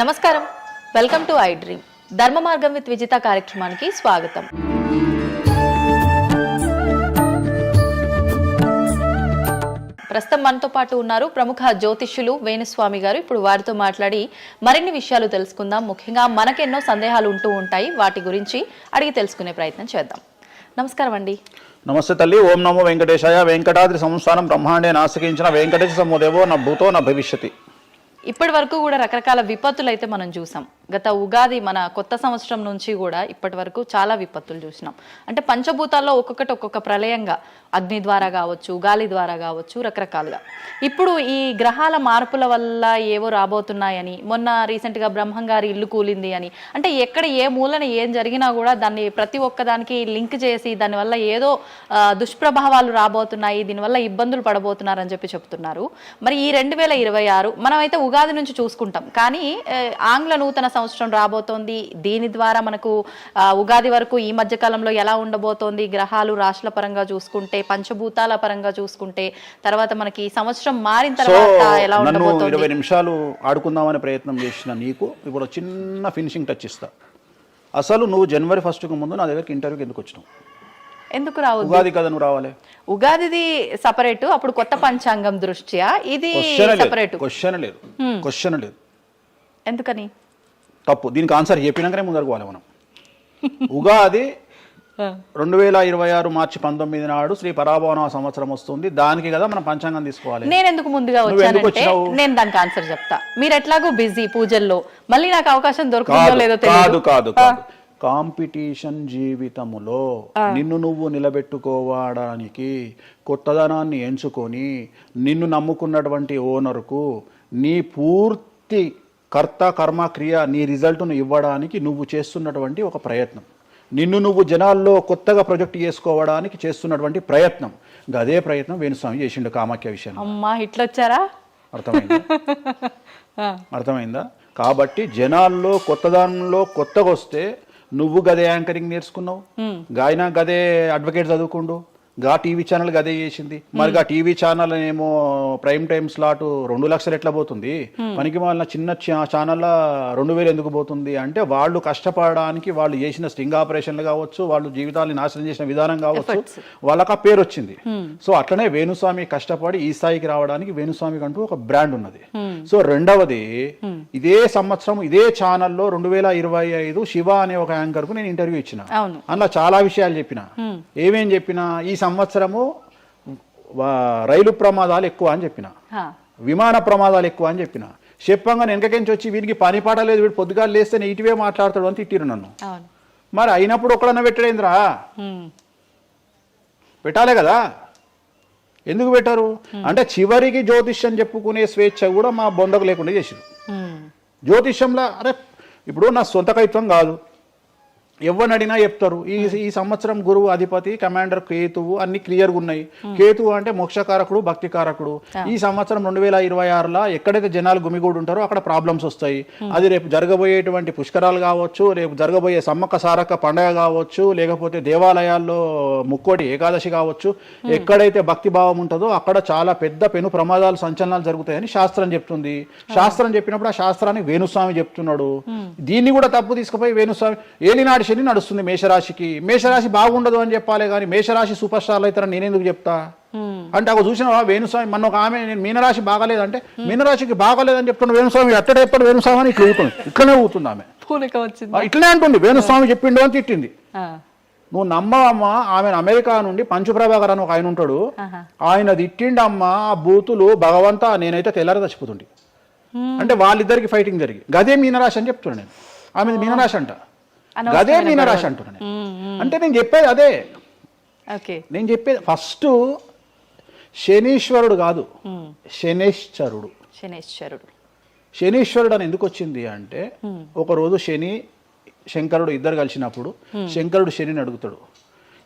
నమస్కారం, welcome to I dream. ధర్మ మార్గం విత్ విజిత కార్యక్రమానికి స్వాగతం. ప్రస్తుతం మనతో పాటు ఉన్నారు ప్రముఖ జ్యోతిష్యులు వేణుస్వామి గారు. ఇప్పుడు వారితో మాట్లాడి మరిన్ని విషయాలు తెలుసుకుందాం. ముఖ్యంగా మనకెన్నో సందేహాలు ఉంటూ ఉంటాయి, వాటి గురించి అడిగి తెలుసుకునే ప్రయత్నం చేద్దాం. నమస్కారం అండి. నమస్తే తల్లి. ఓం నమో వెంకటేశాయ. వెంకటాద్రి సంస్థానం బ్రహ్మాండే నాసికించిన వెంకటేశ సమోదేవో నా భూతో నా భవిష్యతి. ఇప్పటి వరకు కూడా రకరకాల విపత్తులు అయితే మనం చూసాం. గత ఉగాది మన కొత్త సంవత్సరం నుంచి కూడా ఇప్పటి వరకు చాలా విపత్తులు చూసినాం. అంటే పంచభూతాల్లో ఒక్కొక్కటి ఒక్కొక్క ప్రళయంగా, అగ్ని ద్వారా కావచ్చు, గాలి ద్వారా కావచ్చు, రకరకాలుగా. ఇప్పుడు ఈ గ్రహాల మార్పుల వల్ల ఏవో రాబోతున్నాయని, మొన్న రీసెంట్గా బ్రహ్మంగారి ఇల్లు కూలింది అని, అంటే ఎక్కడ ఏ మూలన ఏం జరిగినా కూడా దాన్ని ప్రతి ఒక్కదానికి లింక్ చేసి దానివల్ల ఏదో దుష్ప్రభావాలు రాబోతున్నాయి, దీనివల్ల ఇబ్బందులు పడబోతున్నారని చెప్తున్నారు. మరి ఈ 2026 మనమైతే ఉగాది నుంచి చూసుకుంటాం, కానీ ఆంగ్ల నూతన సంవత్సరం రాబోతోంది. దీని ద్వారా మనకు ఉగాది వరకు ఈ మధ్య కాలంలో ఎలా ఉండబోతోంది, గ్రహాలు రాశుల పరంగా చూసుకుంటే, పంచభూతాల పరంగా చూసుకుంటే, తర్వాత మనకి సంవత్సరం మారిన తర్వాత ఎలా ఉండబోతోంది. 20 నిమిషాలు ఆడుకుందామనే ప్రయత్నం చేసిన నీకు ఇప్పుడు చిన్న ఫినిషింగ్ టచ్ ఇస్తా. అసలు నువ్వు జనవరి 1కు ముందు నా దగ్గరికి ఇంటర్వ్యూకి ఎందుకు వచ్చినావు? ఎందుకు రావు? ఉగాది కదా నువ్వు రావాలి. ఉగాదిది సపరేట్, అప్పుడు కొత్త పంచాంగం దృష్ట్యా ఇది సపరేట్. క్వశ్చన్ లేదు. ఎందుకని? తప్పు. దీనికి ఆన్సర్ చెప్పినాకనే ముందరకు పోవాలి మనం. ఉగాది 2026 మార్చి 19 నాడు శ్రీ పరాభవన సంవత్సరం వస్తుంది. దానికి కదా మనం పంచాంగం తీసుకోవాలి. నేను ఎందుకు ముందుగా వచ్చానంటే నేను దానికి ఆన్సర్ చెప్తా. మీరు ఎట్లాగో బిజీ పూజల్లో, మళ్ళీ నాకు అవకాశం దొరుకుతుందో లేదో తెలియదు. కాదు. కాంపిటీషన్ జీవితములో నిన్ను నువ్వు నిలబెట్టుకోవడానికి కొత్తదనాన్ని ఎంచుకొని నిన్ను నమ్ముకున్నటువంటి ఓనర్కు నీ పూర్తి కర్త కర్మ క్రియ నీ రిజల్ట్ను ఇవ్వడానికి నువ్వు చేస్తున్నటువంటి ఒక ప్రయత్నం, నిన్ను నువ్వు జనాల్లో కొత్తగా ప్రొజెక్ట్ చేసుకోవడానికి చేస్తున్నటువంటి ప్రయత్నం. అదే ప్రయత్నం వేణుస్వామి చేసిండు కామాఖ్య విషయం. అమ్మా ఇట్లొచ్చారా? అర్థమైందా? కాబట్టి జనాల్లో కొత్తదానంలో కొత్తగా వస్తే నువ్వు గదే యాంకరింగ్ నేర్చుకున్నావు, గాయన గదే అడ్వకేట్ చదువుకుండు, గా టీవీ ఛానల్ గదే చేసింది. మరి గా టీవీ ఛానల్ ఏమో ప్రైమ్ టైమ్ స్లాట్ 2 లక్షలు ఎట్లా పోతుంది? మనకి వాళ్ళ చిన్న ఛానల్ 2000 ఎందుకు పోతుంది అంటే, వాళ్ళు కష్టపడడానికి వాళ్ళు చేసిన స్టింగ్ ఆపరేషన్లు కావచ్చు, వాళ్ళు జీవితాన్ని నాశనం చేసిన విధానం కావచ్చు, వాళ్ళకి ఆ పేరు వచ్చింది. సో అట్లనే వేణుస్వామి కష్టపడి ఈ స్థాయికి రావడానికి వేణుస్వామికి అంటూ ఒక బ్రాండ్ ఉన్నది. సో రెండవది, ఇదే సంవత్సరం ఇదే ఛానల్లో 2025 శివ అనే ఒక యాంకర్ కు నేను ఇంటర్వ్యూ ఇచ్చిన. అందులో చాలా విషయాలు చెప్పిన. ఏమేం చెప్పినా, ఈ సంవత్సరము రైలు ప్రమాదాలు ఎక్కువ అని చెప్పిన, విమాన ప్రమాదాలు ఎక్కువ అని చెప్పిన. చెప్పంగా వెనకకించి వచ్చి వీరికి పని పాట లేదు, వీడు పొద్దుగా లేస్తే ఇటువే మాట్లాడతాడు అని తిట్టిరు నన్ను. మరి అయినప్పుడు ఒక్కడన్నా పెట్టడేంద్రా? పెట్టాలే కదా. ఎందుకు పెట్టారు అంటే, చివరికి జ్యోతిష్యం చెప్పుకునే స్వేచ్ఛ కూడా మా బొందకు లేకుండా చేసిరు. జ్యోతిష్యంలో అరే ఇప్పుడు నా సొంత కవిత్వం కాదు, ఎవరిని అడిగినా చెప్తారు. ఈ సంవత్సరం గురువు అధిపతి కమాండర్ కేతువు అన్ని క్లియర్గా ఉన్నాయి. కేతువు అంటే మోక్షకారకుడు, భక్తికారకుడు. ఈ సంవత్సరం 2026లో ఎక్కడైతే జనాలు గుమిగూడు ఉంటారో అక్కడ ప్రాబ్లమ్స్ వస్తాయి. అది రేపు జరగబోయేటువంటి పుష్కరాలు కావచ్చు, రేపు జరగబోయే సమ్మక్క సారక్క పండగ కావచ్చు, లేకపోతే దేవాలయాల్లో ముక్కోటి ఏకాదశి కావచ్చు, ఎక్కడైతే భక్తి భావం ఉంటుందో అక్కడ చాలా పెద్ద పెను ప్రమాదాలు సంచలనాలు జరుగుతాయని శాస్త్రం చెప్తుంది. శాస్త్రం చెప్పినప్పుడు ఆ శాస్త్రాన్ని వేణుస్వామి చెప్తున్నాడు. దీన్ని కూడా తప్పు తీసుకుపోయి వేణుస్వామి ఏలినాడు శని నడుస్తుంది మేషరాశికి, మేషరాశి బాగుండదు అని చెప్పాలి, కానీ మేషరాశి సూపర్ స్టార్లు అవుతారని నేనెందుకు చెప్తా అంటే, అక్కడ చూసిన వేణుస్వామి మన ఒక ఆమె నేను మీనరాశి బాగాలేదంటే మీనరాశికి బాగాలేదని చెప్తున్నా వేణుస్వామి ఎక్కడ ఎప్పుడు వేణుస్వామి అని ఇట్లనే ఊతుంది ఆమె, ఇట్లనే అంటుంది. వేణుస్వామి చెప్పిండు అని తిట్టింది. నువ్వు నమ్మవమ్మా, ఆమె అమెరికా నుండి పంచుప్రభాకర్ అని ఒక ఆయన ఉంటాడు, ఆయన తిట్టిండమ్మా ఆ బూతులు భగవంతా, నేనైతే తెల్లారి చచ్చిపోతుండే. అంటే వాళ్ళిద్దరికి ఫైటింగ్ జరిగి గదే మీనరాశి అని చెప్తున్నా నేను. ఆమె మీనరాశి అంట, గదే మీనరాశి అంటున్నాను. అంటే నేను చెప్పేది అదే. నేను చెప్పేది ఫస్ట్ శనీశ్వరుడు కాదు, శనేశ్వరుడు. శనీశ్వరుడు అని ఎందుకు వచ్చింది అంటే, ఒకరోజు శని శంకరుడు ఇద్దరు కలిసినప్పుడు శంకరుడు శనిని అడుగుతాడు,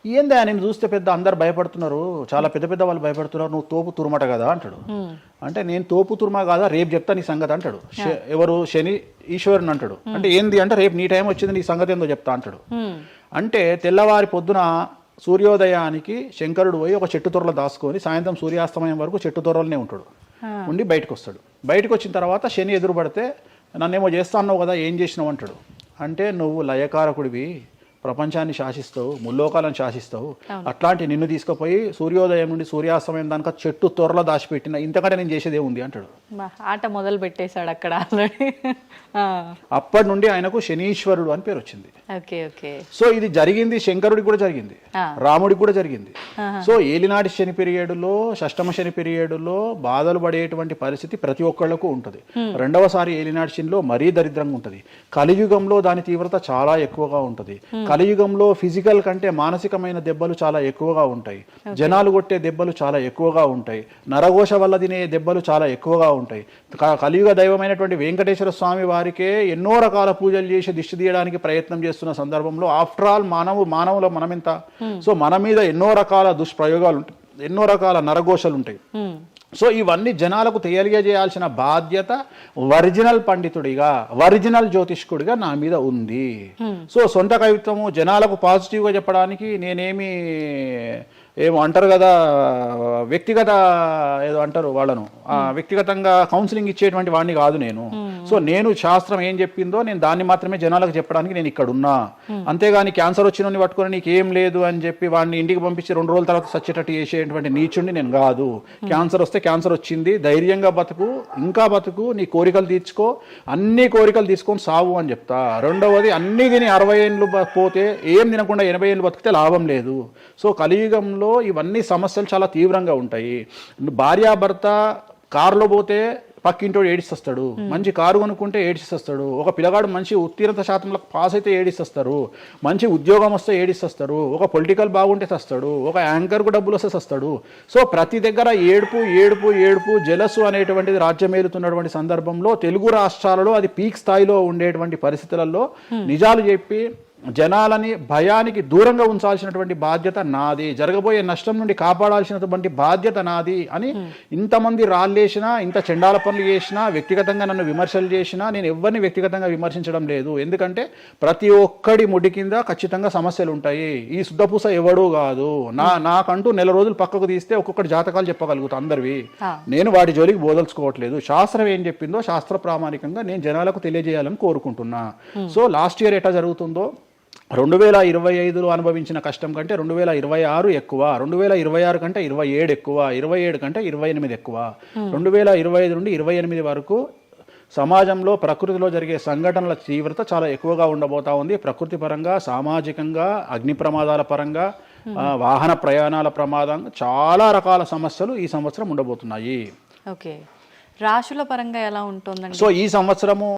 ఏందా నేను చూస్తే పెద్ద అందరు భయపడుతున్నారు, చాలా పెద్ద పెద్ద వాళ్ళు భయపడుతున్నారు, నువ్వు తోపు తురుమట కదా అంటాడు. అంటే నేను తోపు తురుమా కాదా, రేపు చెప్తా నీ సంగతి అంటాడు. ఎవరు? శని ఈశ్వరుని అంటాడు. అంటే ఏంది అంటే, రేపు నీ టైం వచ్చింది, నీ సంగతి ఏందో చెప్తా అంటాడు. అంటే తెల్లవారి పొద్దున సూర్యోదయానికి శంకరుడు పోయి ఒక చెట్టు తొర్రలో దాచుకొని సాయంత్రం సూర్యాస్తమయం వరకు చెట్టు తొర్రలోనే ఉంటాడు. ఉండి బయటకు వస్తాడు. బయటకు వచ్చిన తర్వాత శని ఎదురుపడితే నన్నేమో చేస్తా అన్నావు కదా, ఏం చేసినావు అంటాడు. అంటే నువ్వు లయకారకుడివి, ప్రపంచాన్ని శాసిస్తావు, ముల్లోకాలను శాసిస్తావు, అట్లాంటి నిన్ను తీసుకుపోయి సూర్యోదయం నుండి సూర్యాస్తమయం దానిక చెట్టు త్వరలో దాచిపెట్టిన, ఇంతకంటే నేను చేసేదే ఉంది అంటాడు. ఆట మొదలు పెట్టేశాడు అక్కడ ఆల్రెడీ. అప్పటి నుండి ఆయనకు శనీశ్వరుడు అని పేరు వచ్చింది. Okay okay. సో ఇది జరిగింది శంకరుడికి కూడా జరిగింది, రాముడికి కూడా జరిగింది. సో ఏలినాటి శని పీరియడ్లో, షష్టమ శని పీరియడ్లో బాధలు పడేటువంటి పరిస్థితి ప్రతి ఒక్కళ్లకు ఉంటుంది. రెండవసారి ఏలినాటి శనిలో మరీ దరిద్రంగా ఉంటుంది. కలియుగంలో దాని తీవ్రత చాలా ఎక్కువగా ఉంటుంది. కలియుగంలో ఫిజికల్ కంటే మానసికమైన దెబ్బలు చాలా ఎక్కువగా ఉంటాయి. జనాలు కొట్టే దెబ్బలు చాలా ఎక్కువగా ఉంటాయి. నరఘోష వల్ల తినే దెబ్బలు చాలా ఎక్కువగా ఉంటాయి. కలియుగ దైవమైనటువంటి వెంకటేశ్వర స్వామి వారికే ఎన్నో రకాల పూజలు చేసి దిష్టి తీయడానికి ప్రయత్నం చేస్తున్న సందర్భంలో ఆఫ్టర్ ఆల్ మానవుల మనమెంత. సో మన మీద ఎన్నో రకాల దుష్ప్రయోగాలు ఉంటాయి, ఎన్నో రకాల నరఘోషలు ఉంటాయి. సో ఇవన్నీ జనాలకు తెలియజేయాల్సిన బాధ్యత ఒరిజినల్ పండితుడిగా, ఒరిజినల్ జ్యోతిష్కుడిగా నా మీద ఉంది. సో సొంత కవిత్వము జనాలకు పాజిటివ్గా చెప్పడానికి నేనేమి ఏమో అంటారు కదా, వ్యక్తిగత ఏదో అంటారు వాళ్ళను, వ్యక్తిగతంగా కౌన్సిలింగ్ ఇచ్చేటువంటి వాడిని కాదు నేను. సో నేను శాస్త్రం ఏం చెప్పిందో నేను దాన్ని మాత్రమే జనాలకు చెప్పడానికి నేను ఇక్కడ ఉన్నా. అంతేగాని క్యాన్సర్ వచ్చిన పట్టుకొని నీకు ఏం లేదు అని చెప్పి వాడిని ఇంటికి పంపించి 2 రోజుల తర్వాత సచ్చేటట్టు చేసేటువంటి నీచుడిని నేను కాదు. క్యాన్సర్ వస్తే క్యాన్సర్ వచ్చింది, ధైర్యంగా బతుకు, ఇంకా బతుకు, నీ కోరికలు తీర్చుకో, అన్ని కోరికలు తీసుకొని సావు అని చెప్తా. రెండవది, అన్ని తిని 60 ఏళ్ళు పోతే ఏం తినకుండా 80 ఏళ్ళు బతికితే లాభం లేదు. సో కలియుగంలో ఇవన్నీ సమస్యలు చాలా తీవ్రంగా ఉంటాయి. భార్యాభర్త కారులో పోతే పక్కింటోడు ఏడిస్తొస్తాడు, మంచి కారు కొనుక్కుంటే ఏడిస్తొస్తాడు, ఒక పిల్లగాడు మంచి ఉత్తీర్ణత శాతంలో పాస్ అయితే ఏడిస్తొస్తారు, మంచి ఉద్యోగం వస్తే ఏడిస్తొస్తారు, ఒక పొలిటికల్ బాగుంటే తెస్తాడు, ఒక యాంకర్కు డబ్బులు వస్తే తెస్తాడు. సో ప్రతి దగ్గర ఏడుపు ఏడుపు ఏడుపు, జలసు అనేటువంటిది రాజ్యమేలుతున్నటువంటి సందర్భంలో తెలుగు రాష్ట్రాలలో అది పీక్ స్థాయిలో ఉండేటువంటి పరిస్థితులలో నిజాలు చెప్పి జనాలని భయానికి దూరంగా ఉంచాల్సినటువంటి బాధ్యత నాది, జరగబోయే నష్టం నుండి కాపాడాల్సినటువంటి బాధ్యత నాది అని ఇంతమంది రాళ్ళేసినా, ఇంత చెండాల పనులు చేసినా, వ్యక్తిగతంగా నన్ను విమర్శలు చేసినా నేను ఎవరిని వ్యక్తిగతంగా విమర్శించడం లేదు. ఎందుకంటే ప్రతి ఒక్కడి ముడి కింద ఖచ్చితంగా సమస్యలు ఉంటాయి. ఈ శుద్ధపూస ఎవడూ కాదు. నాకంటూ నెల రోజులు పక్కకు తీస్తే ఒక్కొక్కటి జాతకాలు చెప్పగలుగుతా అందరివి. నేను వాటి జోలికి బోదలుచుకోవట్లేదు. శాస్త్రం ఏం చెప్పిందో శాస్త్ర ప్రామాణికంగా నేను జనాలకు తెలియజేయాలని కోరుకుంటున్నా. సో లాస్ట్ ఇయర్ ఎట్లా జరుగుతుందో 2025లో అనుభవించిన కష్టం కంటే 2026 ఎక్కువ, 2026 కంటే 27 ఎక్కువ, 27 కంటే 28 ఎక్కువ. 2025 నుండి 28 వరకు సమాజంలో ప్రకృతిలో జరిగే సంఘటనల తీవ్రత చాలా ఎక్కువగా ఉండబోతా ఉంది. ప్రకృతి పరంగా, సామాజికంగా, అగ్ని ప్రమాదాల పరంగా, వాహన ప్రయాణాల ప్రమాదంగా చాలా రకాల సమస్యలు ఈ సంవత్సరం ఉండబోతున్నాయి. ఓకే, రాశుల పరంగా ఎలా ఉంటుందండి? సో ఈ సంవత్సరము